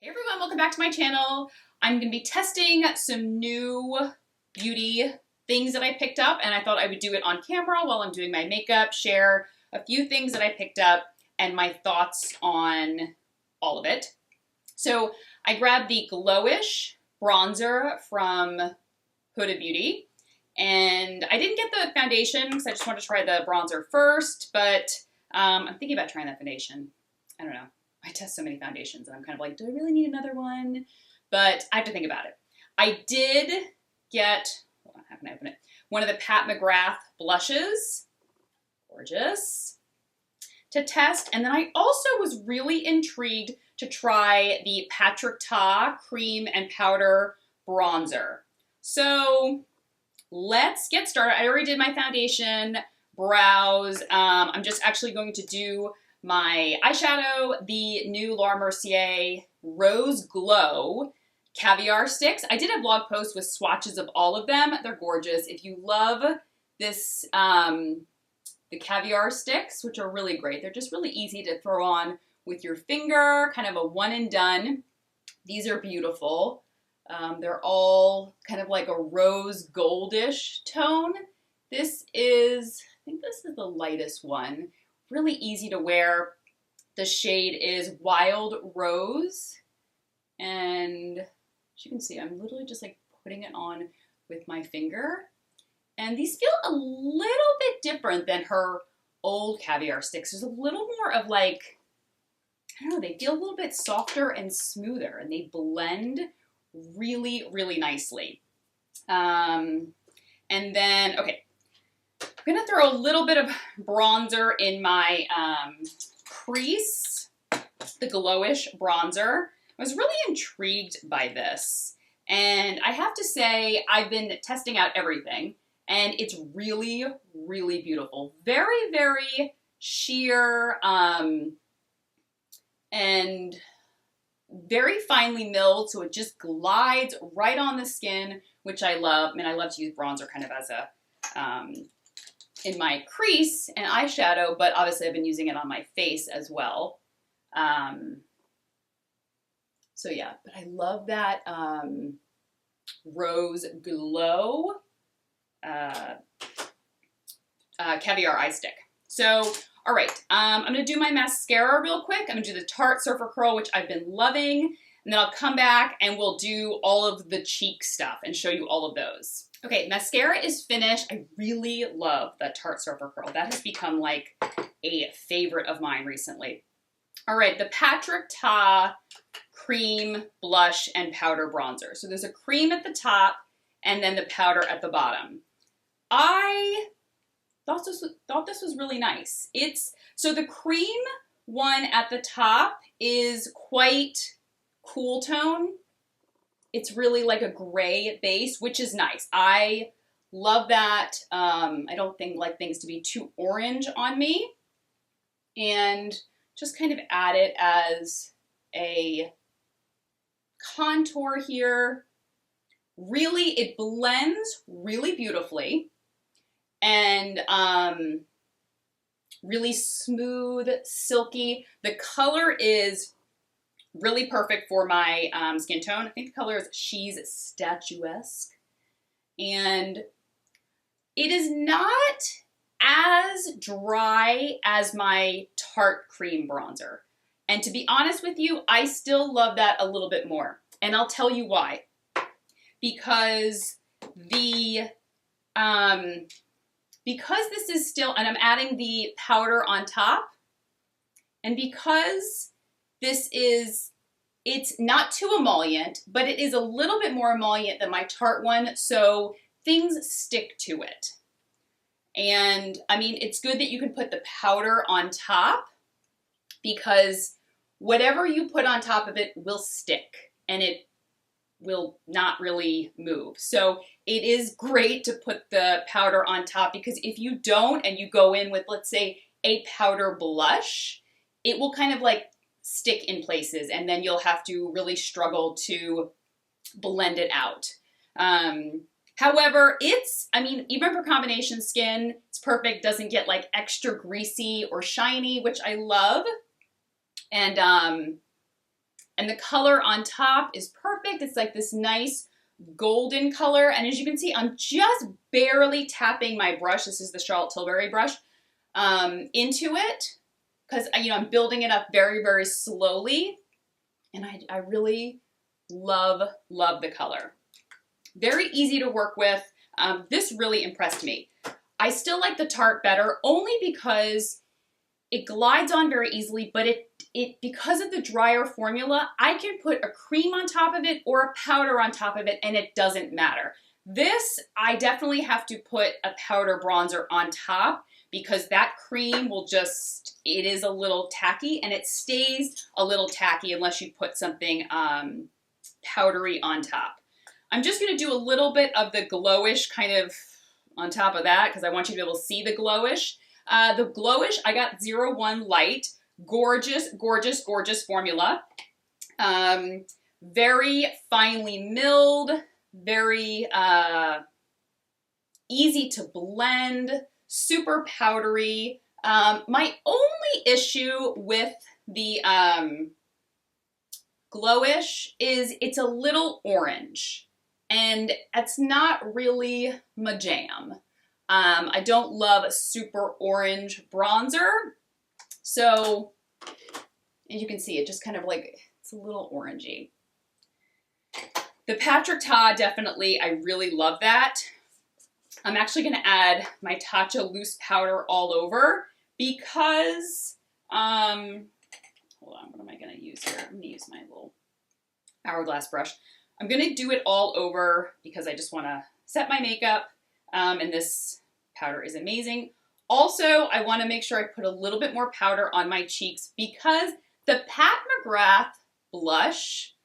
Hey everyone, welcome back to my channel. I'm going to be testing some new beauty things that I picked up, and I thought I would do it on camera while I'm doing my makeup, share a few things that I picked up and my thoughts on all of it. So I grabbed the Glowish bronzer from Huda Beauty, and I didn't get the foundation because I just wanted to try the bronzer first, but I'm thinking about trying that foundation. I don't know. I test so many foundations and I'm kind of like, do I really need another one? But I have to think about it. I did get, hold on, how can I open it? One of the McGrath blushes, gorgeous, to test. And then I also was really intrigued to try the Patrick Ta cream and powder bronzer. So let's get started. I already did my foundation, brows. I'm just actually going to do my eyeshadow, the new Laura Mercier Rose Glow Caviar Sticks. I did a blog post with swatches of all of them. They're gorgeous. If you love this, the caviar sticks, which are really great. They're just really easy to throw on with your finger, kind of a one and done. These are beautiful. They're all kind of like a rose goldish tone. This is, I think this is the lightest one. Really easy to wear. The shade is Wild Rose, and as you can see, I'm literally just like putting it on with my finger, and these feel a little bit different than her old caviar sticks. There's a little more of like, I don't know, they feel a little bit softer and smoother, and they blend really, really nicely. And then, okay, I'm gonna throw a little bit of bronzer in my crease, the Glowish bronzer. I was really intrigued by this, and I have to say I've been testing out everything, and it's really, really beautiful. Very, very sheer and very finely milled, so it just glides right on the skin, which I love. I mean, I love to use bronzer kind of as a in my crease and eyeshadow, but obviously I've been using it on my face as well. So yeah, but I love that Rose Glow caviar eye stick. So, all right, I'm gonna do my mascara real quick. I'm gonna do the Tarte Surfer Curl, which I've been loving, and then I'll come back and we'll do all of the cheek stuff and show you all of those. Okay, mascara is finished. I really love the Tarte Surfer Curl. That has become like a favorite of mine recently. All right, the Patrick Ta cream blush and powder bronzer. So there's a cream at the top and then the powder at the bottom. I thought this was really nice. So the cream one at the top is quite cool tone. It's really like a gray base, which is nice. I love that. I don't like things to be too orange on me. And just kind of add it as a contour here. Really, it blends really beautifully. And really smooth, silky. The color is really perfect for my skin tone. I think the color is She's Statuesque. And it is not as dry as my Tarte cream bronzer. And to be honest with you, I still love that a little bit more. And I'll tell you why. Because this is still, and I'm adding the powder on top, and because it's not too emollient, but it is a little bit more emollient than my Tarte one, so things stick to it. And I mean, it's good that you can put the powder on top, because whatever you put on top of it will stick, and it will not really move. So it is great to put the powder on top, because if you don't and you go in with, let's say, a powder blush, it will kind of like stick in places, and then you'll have to really struggle to blend it out. However, I mean, even for combination skin, it's perfect. Doesn't get like extra greasy or shiny, which I love. And And the color on top is perfect. It's like this nice golden color. And as you can see, I'm just barely tapping my brush. This is the Charlotte Tilbury brush into it because, you know, I'm building it up very, very slowly. And I really love the color. Very easy to work with. This really impressed me. I still like the Tarte better only because it glides on very easily, but because of the drier formula, I can put a cream on top of it or a powder on top of it and it doesn't matter. This, I definitely have to put a powder bronzer on top because that cream will just, it is a little tacky and it stays a little tacky unless you put something powdery on top. I'm just gonna do a little bit of the glowish kind of on top of that because I want you to be able to see the glowish. The glowish, I got 01 Light. Gorgeous, gorgeous, gorgeous formula. Very finely milled, very easy to blend, super powdery. My only issue with the glowish is it's a little orange, and it's not really my jam. I don't love a super orange bronzer. So, and you can see it just kind of like, it's a little orangey. The Patrick Ta, definitely, I really love that. I'm actually gonna add my Tatcha loose powder all over because, hold on, what am I gonna use here? I'm gonna use my little hourglass brush. I'm gonna do it all over because I just wanna set my makeup, and this powder is amazing. Also, I want to make sure I put a little bit more powder on my cheeks because the Pat McGrath blush,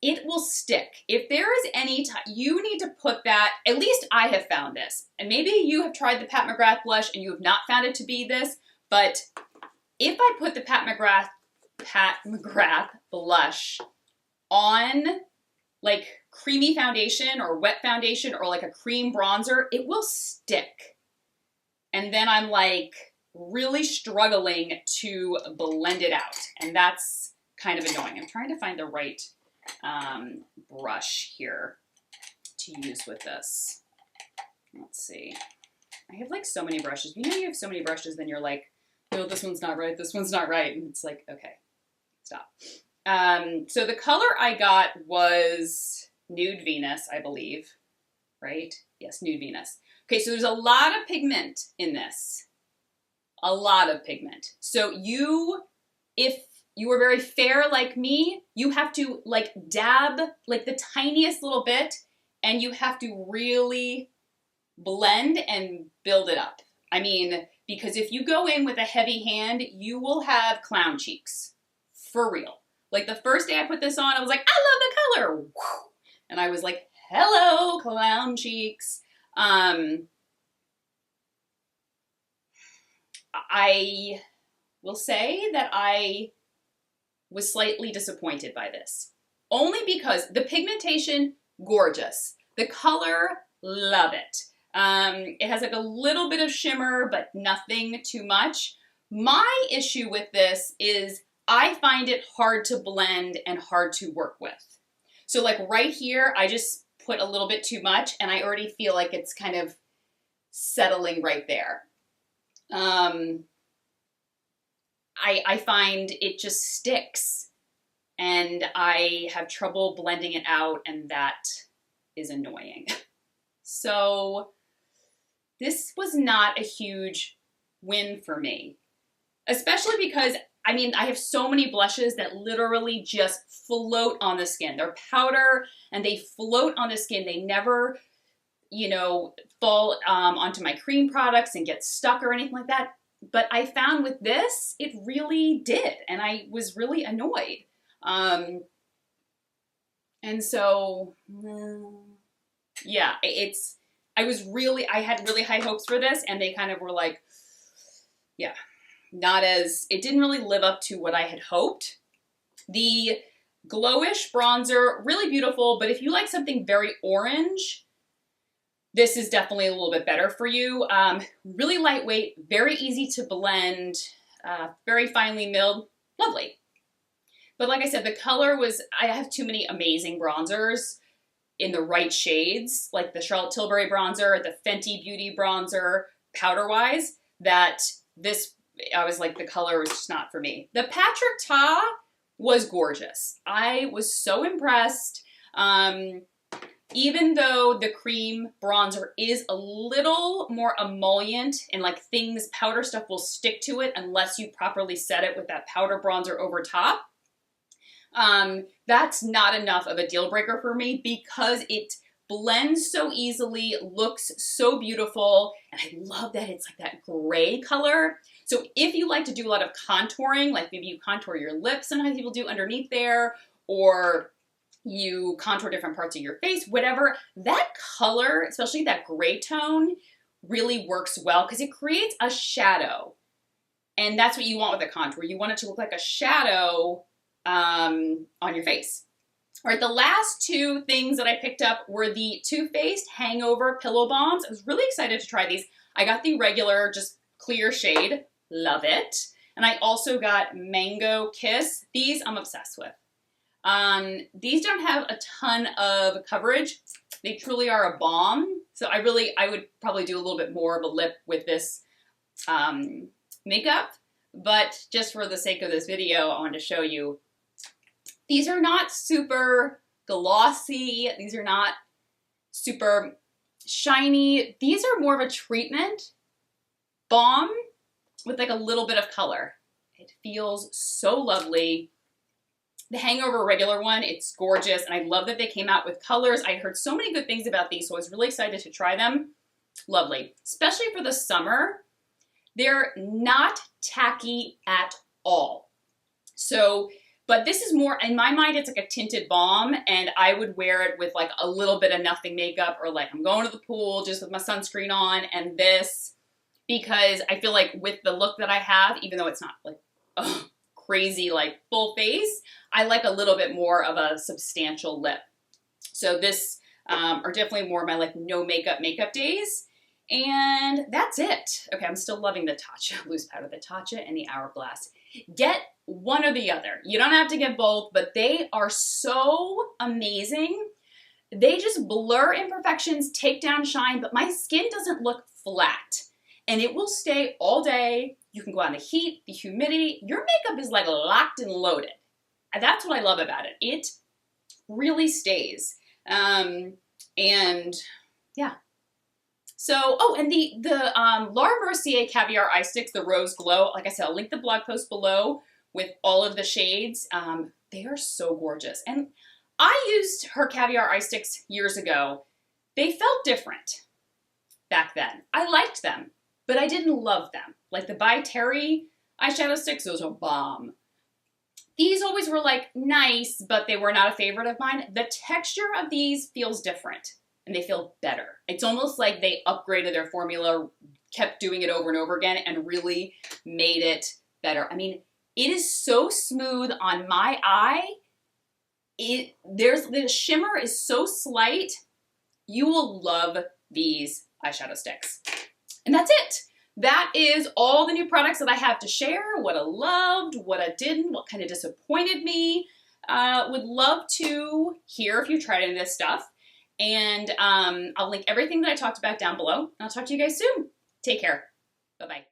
it will stick. If there is any time, you need to put that, at least I have found this, and maybe you have tried the Pat McGrath blush and you have not found it to be this, but if I put the Pat McGrath blush on like creamy foundation or wet foundation or like a cream bronzer, it will stick. And then I'm like really struggling to blend it out. And that's kind of annoying. I'm trying to find the right brush here to use with this. Let's see. I have like so many brushes. You know, you have so many brushes, then you're like, no, this one's not right. This one's not right. And it's like, okay, stop. So the color I got was Nude Venus, I believe, right? Yes, Nude Venus. Okay, so there's a lot of pigment in this. A lot of pigment. So if you are very fair like me, you have to like dab like the tiniest little bit and you have to really blend and build it up. I mean, because if you go in with a heavy hand, you will have clown cheeks. For real. Like the first day I put this on, I was like, I love the color. And I was like, hello, clown cheeks. I will say that I was slightly disappointed by this. Only because the pigmentation, gorgeous. The color, love it. It has like a little bit of shimmer, but nothing too much. My issue with this is I find it hard to blend and hard to work with. So like right here, I just put a little bit too much and I already feel like it's kind of settling right there. I find it just sticks and I have trouble blending it out and that is annoying. So this was not a huge win for me, especially because I mean, I have so many blushes that literally just float on the skin. They're powder and they float on the skin. They never, you know, fall onto my cream products and get stuck or anything like that. But I found with this, it really did. And I was really annoyed. And so, yeah, I had really high hopes for this and they kind of were like, yeah. It didn't really live up to what I had hoped. The glowish bronzer, really beautiful, but if you like something very orange, this is definitely a little bit better for you. Really lightweight, very easy to blend, very finely milled, lovely. But like I said, the color was, I have too many amazing bronzers in the right shades, like the Charlotte Tilbury bronzer, the Fenty Beauty bronzer, powder-wise, that this, I was like, the color was just not for me. The Patrick Ta was gorgeous. I was so impressed. Even though the cream bronzer is a little more emollient and like things, powder stuff will stick to it unless you properly set it with that powder bronzer over top. That's not enough of a deal breaker for me because it blends so easily, looks so beautiful, and I love that it's like that gray color. So if you like to do a lot of contouring, like maybe you contour your lips, sometimes people do underneath there, or you contour different parts of your face, whatever, that color, especially that gray tone, really works well because it creates a shadow. And that's what you want with a contour. You want it to look like a shadow on your face. All right, the last two things that I picked up were the Too Faced Hangover Pillow Balms. I was really excited to try these. I got the regular, just clear shade. Love it. And I also got Mango Kiss. These I'm obsessed with. These don't have a ton of coverage. They truly are a balm. So I would probably do a little bit more of a lip with this makeup. But just for the sake of this video, I wanted to show you. These are not super glossy. These are not super shiny. These are more of a treatment balm with like a little bit of color. It feels so lovely. The Hangover regular one, it's gorgeous, and I love that they came out with colors. I heard so many good things about these, so I was really excited to try them. Lovely. Especially for the summer. They're not tacky at all. So, but this is more, in my mind, it's like a tinted balm, and I would wear it with like a little bit of nothing makeup, or like I'm going to the pool just with my sunscreen on, and this, because I feel like with the look that I have, even though it's not like, crazy like full face, I like a little bit more of a substantial lip. So this are definitely more of my like no makeup days. And that's it. Okay, I'm still loving the Tatcha loose powder, the Tatcha and the Hourglass. Get one or the other. You don't have to get both, but they are so amazing. They just blur imperfections, take down shine, but my skin doesn't look flat. And it will stay all day. You can go out in the heat, the humidity. Your makeup is like locked and loaded. And that's what I love about it. It really stays. And yeah. So, oh, and the Laura Mercier Caviar Eye Sticks, the Rose Glow. Like I said, I'll link the blog post below with all of the shades. They are so gorgeous. And I used her Caviar Eye Sticks years ago. They felt different back then. I liked them, but I didn't love them. Like the By Terry eyeshadow sticks, those are bomb. These always were like nice, but they were not a favorite of mine. The texture of these feels different and they feel better. It's almost like they upgraded their formula, kept doing it over and over again and really made it better. I mean, it is so smooth on my eye. The shimmer is so slight. You will love these eyeshadow sticks. And that's it. That is all the new products that I have to share, what I loved, what I didn't, what kind of disappointed me. Would love to hear if you tried any of this stuff. And I'll link everything that I talked about down below. And I'll talk to you guys soon. Take care. Bye-bye.